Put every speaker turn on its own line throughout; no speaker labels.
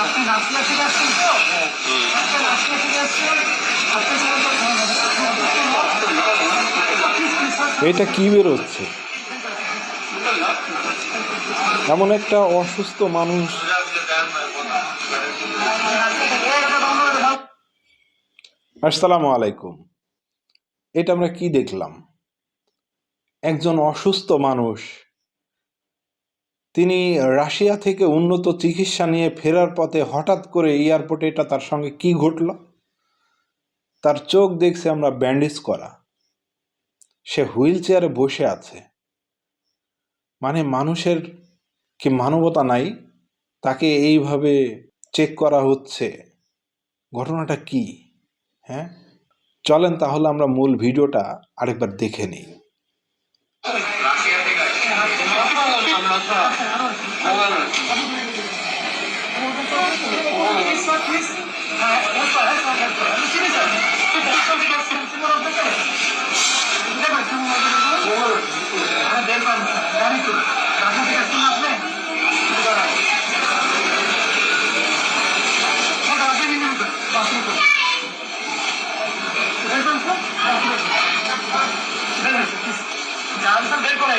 আপনি রাশিয়া থেকে আসছেন তো? আপনি রাশিয়া থেকে আসছেন,
এটা কি বেরোচ্ছে? এমন একটা অসুস্থ মানুষ। আসসালামু আলাইকুম। এটা আমরা কি দেখলাম? একজন অসুস্থ মানুষ, তিনি রাশিয়া থেকে উন্নত চিকিৎসা নিয়ে ফেরার পথে হঠাৎ করে এয়ারপোর্টে এটা তার সঙ্গে কি ঘটল? তার চোখ দেখছে আমরা ব্যান্ডেজ করা, সে হুইল চেয়ারে বসে আছে। মানে মানুষের কি মানবতা নাই? তাকে এইভাবে চেক করা হচ্ছে। ঘটনাটা কি? হ্যাঁ, চলেন তাহলে আমরা মূল ভিডিওটা আরেকবার দেখে নিই।
বের করে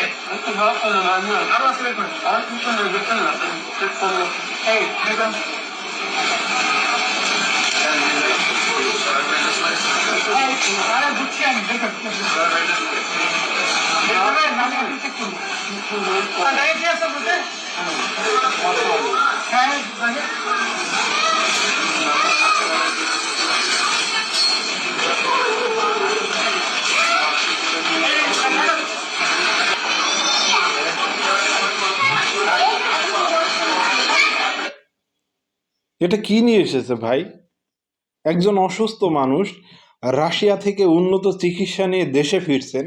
আরো আছে, বের করে আর কিছু বের না। এই দেখুন, আরে বুঝছি আমি, দেখুন কি আছে বুঝতে? হ্যাঁ
এটা কি নিয়ে এসেছে ভাই? একজন অসুস্থ মানুষ রাশিয়া থেকে উন্নত চিকিৎসা নিয়ে দেশে ফিরছেন,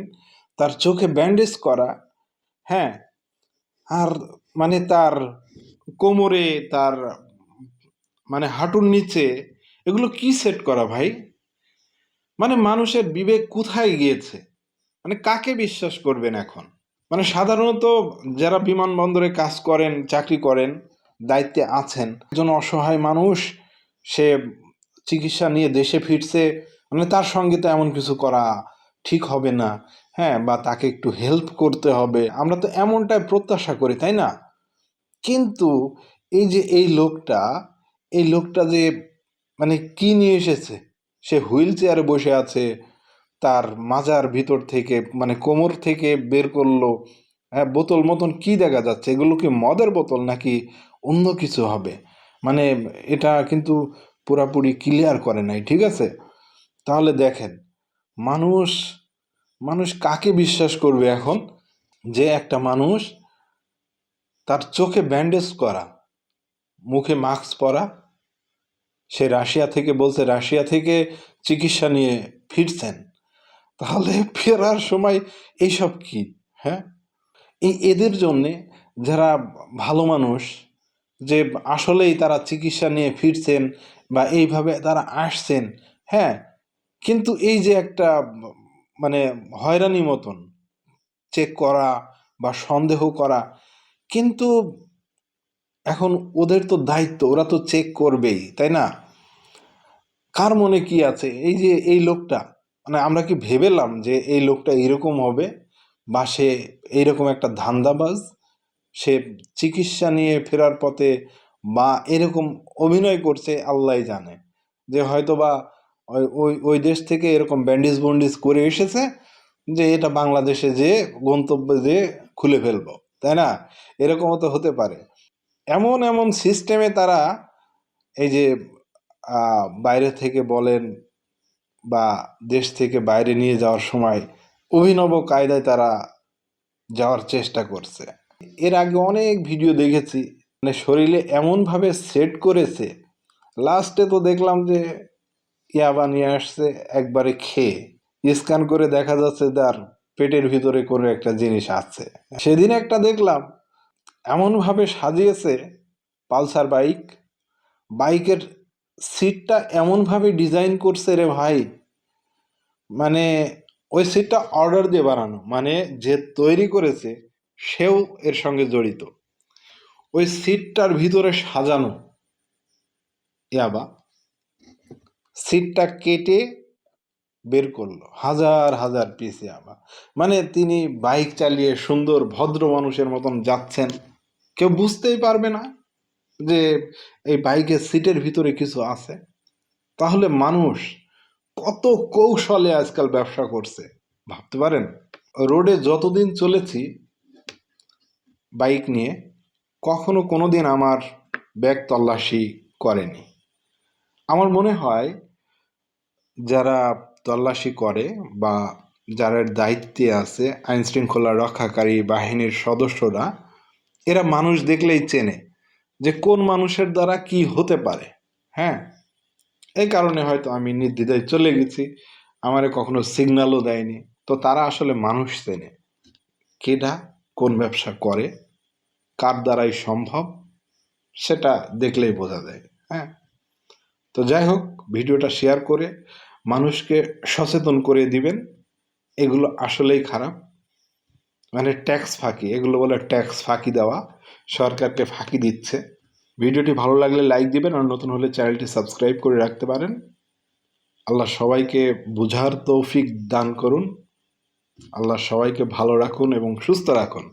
তার চোখে ব্যান্ডেজ করা। হ্যাঁ, আর মানে তার কোমরে, তার মানে হাঁটুর নিচে এগুলো কি সেট করা ভাই? মানে মানুষের বিবেক কোথায় গিয়েছে? মানে কাকে বিশ্বাস করবেন এখন? মানে সাধারণত যারা বিমানবন্দরে কাজ করেন, চাকরি করেন, দায়িত্বে আছেন, একজন অসহায় মানুষ, সে চিকিৎসা নিয়ে দেশে ফিরছে, মানে তার সঙ্গে তো এমন কিছু করা ঠিক হবে না। হ্যাঁ, বা তাকে একটু হেল্প করতে হবে, আমরা তো এমনটাই প্রত্যাশা করি, তাই না? কিন্তু এই যে এই লোকটা যে মানে কি নিয়ে এসেছে? সে হুইল চেয়ারে বসে আছে, তার মাজার ভিতর থেকে মানে কোমর থেকে বের করলো, হ্যাঁ, বোতল মতন কি দেখা যাচ্ছে? এগুলো কি মদের বোতল নাকি অন্য কিছু হবে? মানে এটা কিন্তু পুরাপুরি ক্লিয়ার করে নাই, ঠিক আছে? তাহলে দেখেন, মানুষ মানুষ কাকে বিশ্বাস করবে এখন? যে একটা মানুষ, তার চোখে ব্যান্ডেজ করা, মুখে মাস্ক পরা, সে রাশিয়া থেকে বলছে রাশিয়া থেকে চিকিৎসা নিয়ে ফিরছেন। তাহলে ফেরার সময় এইসব কি? হ্যাঁ, এদের জন্যে যারা ভালো মানুষ, যে আসলেই তারা চিকিৎসা নিয়ে ফিরছেন বা এইভাবে তারা আসছেন, হ্যাঁ, কিন্তু এই যে একটা মানে হয়রানি মতন চেক করা বা সন্দেহ করা, কিন্তু এখন ওদের তো দায়িত্ব, ওরা তো চেক করবেই, তাই না? কার মনে কি আছে? এই যে এই লোকটা, মানে আমরা কি ভেবেলাম যে এই লোকটা এরকম হবে, বা সে এইরকম একটা ধান্দাবাজ, সে চিকিৎসা নিয়ে ফেরার পথে বা এরকম অভিনয় করছে আল্লাহ জানে, যে হয়তো বা ওই ওই ওই দেশ থেকে এরকম ব্যান্ডেজ বন্ডিজ করে এসেছে, যে এটা বাংলাদেশে যে গন্তব্যে যে খুলে ফেলবো, তাই না? এরকমও তো হতে পারে। এমন এমন সিস্টেমে তারা এই যে বাইরে থেকে বলেন বা দেশ থেকে বাইরে নিয়ে যাওয়ার সময় অভিনব কায়দায় তারা যাওয়ার চেষ্টা করছে। এর আগে অনেক ভিডিও দেখেছি, মানে শরীরে এমনভাবে সেট করেছে, লাস্টে তো দেখলাম যে ইয়াবা নিয়ে আসছে একবারে খেয়ে, স্ক্যান করে দেখা যাচ্ছে তার পেটের ভিতরে করে একটা জিনিস আছে। সেদিন একটা দেখলাম এমনভাবে সাজিয়েছে পালসার বাইকের সিটটা এমনভাবে ডিজাইন করছে রে ভাই, মানে ওই সিটটা অর্ডার দিয়ে বানানো, মানে যে তৈরি করেছে সেও এর সঙ্গে জড়িত। ওই সিটটার ভিতরে সাজানো, ইয়াবা, সিটটা কেটে বের করলো হাজার হাজার পিস ইয়াবা। মানে তিনি বাইক চালিয়ে সুন্দর ভদ্র মানুষের মতন যাচ্ছেন, কেউ বুঝতেই পারবে না যে এই বাইকের সিটের ভিতরে কিছু আছে। তাহলে মানুষ কত কৌশলে আজকাল ব্যবসা করছে ভাবতে পারেন। রোডে যতদিন চলেছি বাইক নিয়ে, কখনো কোনো দিন আমার ব্যাগ তল্লাশি করেনি। আমার মনে হয় যারা তল্লাশি করে বা যারা দায়িত্বে আছে, আইন শৃঙ্খলা রক্ষাকারী বাহিনীর সদস্যরা, এরা মানুষ দেখলেই চেনে যে কোন মানুষের দ্বারা কি হতে পারে। হ্যাঁ, এই কারণে হয়তো আমি নির্দ্বিধায় চলে গেছি, আমারে কখনো সিগন্যালও দেয়নি। তো তারা আসলে মানুষ চেনে, কেডা কোন ব্যবসা করে, কার দ্বারাই সম্ভব, সেটা দেখলেই বোঝা যায়। হ্যাঁ, তো যাই হোক, ভিডিওটা শেয়ার করে মানুষকে সচেতন করে দিবেন। এগুলো আসলেই খারাপ, মানে ট্যাক্স ফাঁকি, এগুলো বলে ট্যাক্স ফাঁকি দেওয়া, সরকারকে ফাঁকি দিচ্ছে। ভিডিওটি ভালো লাগলে লাইক দিবেন, আর নতুন হলে চ্যানেলটি সাবস্ক্রাইব করে রাখতে পারেন। আল্লাহ সবাইকে বুঝার তৌফিক দান করুন। আল্লাহ সবাইকে ভালো রাখুন এবং সুস্থ রাখুন।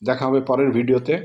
দেখা হবে পরের ভিডিওতে।